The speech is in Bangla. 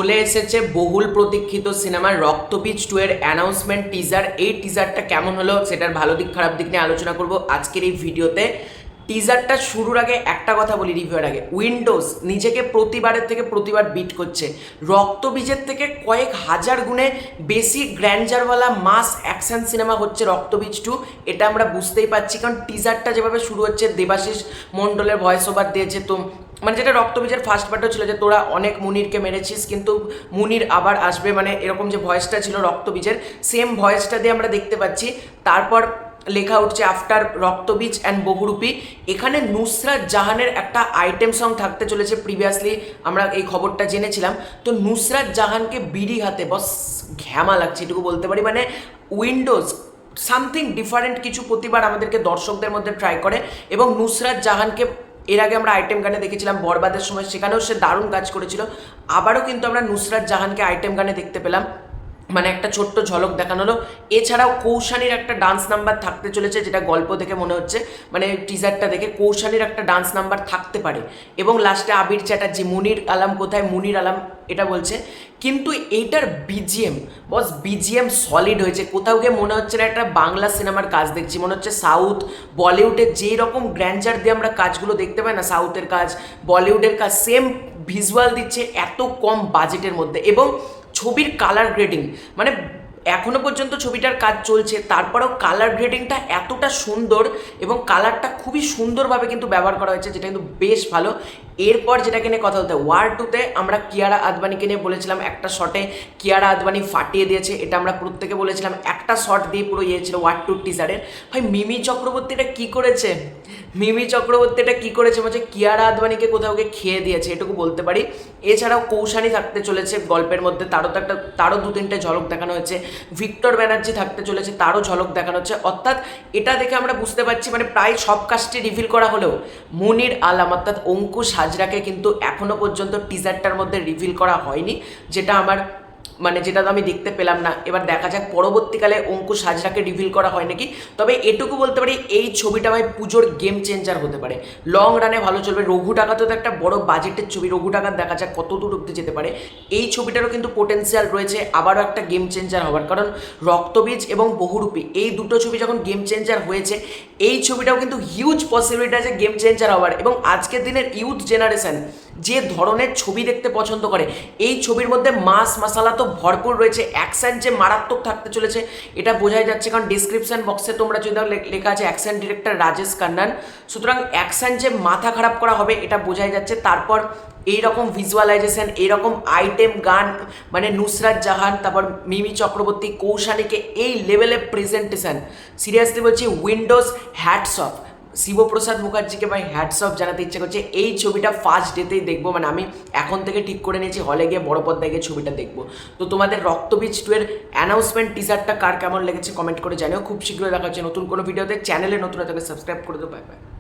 চলে এসেছে বহুল প্রতীক্ষিত সিনেমা রক্তবীজ 2 এর অ্যানাউন্সমেন্ট টিজার। এই টিজারটা কেমন হলো সেটার ভালো দিক খারাপ দিক নিয়ে আলোচনা করব আজকের এই ভিডিওতে। টিজারটা শুরুর আগে একটা কথা বলি, রিভিউর আগে, উইন্ডোজ নিজেকে প্রতিবারের থেকে প্রতিবার বিট করছে। রক্তবীজের থেকে কয়েক হাজার গুণে বেশি গ্র্যান্ডারওয়ালা মাস অ্যাকশন সিনেমা হচ্ছে রক্তবীজ 2। এটা আমরা বুঝতেই পারছি, কারণ টিজারটা যেভাবে শুরু হচ্ছে, দেবাশিস মণ্ডলের ভয়েস ওভার দিয়েছে। তো মানে যেটা রক্তবীজের ফার্স্ট পার্টও ছিল যে তোরা অনেক মুনিরকে মেরেছিস কিন্তু মুনির আবার আসবে, মানে এরকম যে ভয়েসটা ছিল রক্তবীজের, সেম ভয়েসটা দিয়ে আমরা দেখতে পাচ্ছি। তারপর লেখা উঠছে আফটার রক্তবীজ অ্যান্ড বহুরূপী। এখানে নুসরাত জাহানের একটা আইটেম সং থাকতে চলেছে। প্রিভিয়াসলি আমরা এই খবরটা জেনেছিলাম। তো নুসরাত জাহানকে বিড়ি হাতে বস ঘ্যামা লাগছে, এটুকু বলতে পারি। মানে উইন্ডোজ সামথিং ডিফারেন্ট কিছু প্রতিবার আমাদেরকে দর্শকদের মধ্যে ট্রাই করে, এবং নুসরাত জাহানকে এর আগে আমরা আইটেম গানে দেখেছিলাম বরবাদের সময়, সেখানেও সে দারুণ কাজ করেছিল। আবারও কিন্তু আমরা নুসরাত জাহানকে আইটেম গানে দেখতে পেলাম, মানে একটা ছোট্ট ঝলক দেখানো হলো। এছাড়াও কৌশানীর একটা ডান্স নাম্বার থাকতে চলেছে, যেটা গল্প দেখে মনে হচ্ছে, মানে টিজারটা দেখে কৌশানীর একটা ডান্স নাম্বার থাকতে পারে। এবং লাস্টে আবির চ্যাটার্জি, মুনির আলম কোথায়, মুনির আলম এটা বলছে। কিন্তু এইটার বিজিএম বস, বিজিএম সলিড হয়েছে। কোথাও গিয়ে মনে হচ্ছে না একটা বাংলা সিনেমার কাজ দেখছি, মনে হচ্ছে সাউথ বলিউডের যেই রকম গ্র্যান্ডার দিয়ে আমরা কাজগুলো দেখতে পাই না, সাউথের কাজ বলিউডের কাজ, সেম ভিজুয়াল দিচ্ছে এত কম বাজেটের মধ্যে। এবং ছবির কালার গ্রেডিং, মানে এখনো পর্যন্ত ছবিটার কাজ চলছে, তারপরেও কালার গ্রেডিংটা এতটা সুন্দর এবং কালারটা খুবই সুন্দরভাবে কিন্তু ব্যবহার করা হয়েছে, যেটা কিন্তু বেশ ভালো। এরপর যেটাকে নিয়ে কথা বলতে, ওয়ার 2তে আমরা কিয়ারা আদবানিকে নিয়ে বলেছিলাম, একটা শটে কিয়ারা আদবানি ফাটিয়ে দিয়েছে, এটা আমরা প্রত্যেকে বলেছিলাম। একটা শট দিয়ে পুরো ইয়ে ছিল ওয়ার 2 টিজারের। ভাই মিমি চক্রবর্তীটা কি করেছে, মিমি চক্রবর্তীটা কি করেছে, বলছে কিয়ারা আদবানিকে কোথাও গিয়ে খেয়ে দিয়েছে, এটুকু বলতে পারি। এছাড়াও কৌশানী থাকতে চলেছে গল্পের মধ্যে, তারও দু তিনটে ঝলক দেখানো হয়েছে। ভিক্টর ব্যানার্জি থাকতে চলেছে, তারও ঝলক দেখানো হচ্ছে। অর্থাৎ এটা দেখে আমরা বুঝতে পারছি, মানে প্রায় সব কাস্টই রিভিল করা হলেও মুনির আলম অর্থাৎ অঙ্কুশ হাজরাকে কিন্তু এখনো পর্যন্ত টিজারটার মধ্যে রিভিল করা হয়নি, যেটা আমার যেটা তো আমি দেখতে পেলাম না। এবার দেখা যাক পরবর্তীকালে অঙ্কুশ হাজরাকে রিভিল করা হয় নাকি। তবে এটুকু বলতে পারি, এই ছবিটা ভাই পুজোর গেম চেঞ্জার হতে পারে, লং রানে ভালো চলবে। রঘু ডাকাতও তো একটা বড় বাজেটের ছবি, রঘু ডাকাত দেখা যাক কত দূর অব্দি যেতে পারে। এই ছবিটারও কিন্তু পোটেন্সিয়াল রয়েছে আবারও একটা গেম চেঞ্জার হওয়ার, কারণ রক্তবীজ এবং বহুরূপী এই দুটো ছবি যখন গেম চেঞ্জার হয়েছে, এই ছবিটাও কিন্তু হিউজ পসিবিলিটি আছে গেম চেঞ্জার হওয়ার। এবং আজকের দিনের ইউথ জেনারেশন যে ধরনের ছবি দেখতে পছন্দ করে, এই ছবির মধ্যে মাস মশালা তো ভরপুর রয়েছে। অ্যাকশন যে মারাত্মক থাকতে চলেছে এটা বোঝাই যাচ্ছে, কারণ ডিসক্রিপশন বক্সে তোমরা যদি লেখা আছে অ্যাকশন ডিরেক্টর রাজেশ কান্নান, সুতরাং অ্যাকশন যে মাথা খারাপ করা হবে এটা বোঝাই যাচ্ছে। তারপর এইরকম ভিজুয়ালাইজেশন, এইরকম আইটেম গান, মানে নুসরাত জাহান, তারপর মিমি চক্রবর্তী, কৌশানীকে এই লেভেলে প্রেজেন্টেশন, সিরিয়াসলি বলছি উইন্ডোজ হ্যাটস অফ। শিবপ্রসাদ মুখার্জিকে ভাই হ্যাটস অফ জানাতে ইচ্ছে করছে। এই ছবিটা ফার্স্ট ডেতেই দেখবো, মানে আমি এখন থেকে ঠিক করে নিয়েছি হলে গিয়ে বড় পর্দায় গিয়ে ছবিটা দেখবো। তো তোমাদের রক্তবীজ 2 এর অ্যানাউন্সমেন্ট টিজারটা কার কেমন লেগেছে কমেন্ট করে জানিও। খুব শীঘ্রই দেখা হচ্ছে নতুন কোনো ভিডিওতে। চ্যানেলে নতুন থাকলে সাবস্ক্রাইব করে দেবো। Bye bye.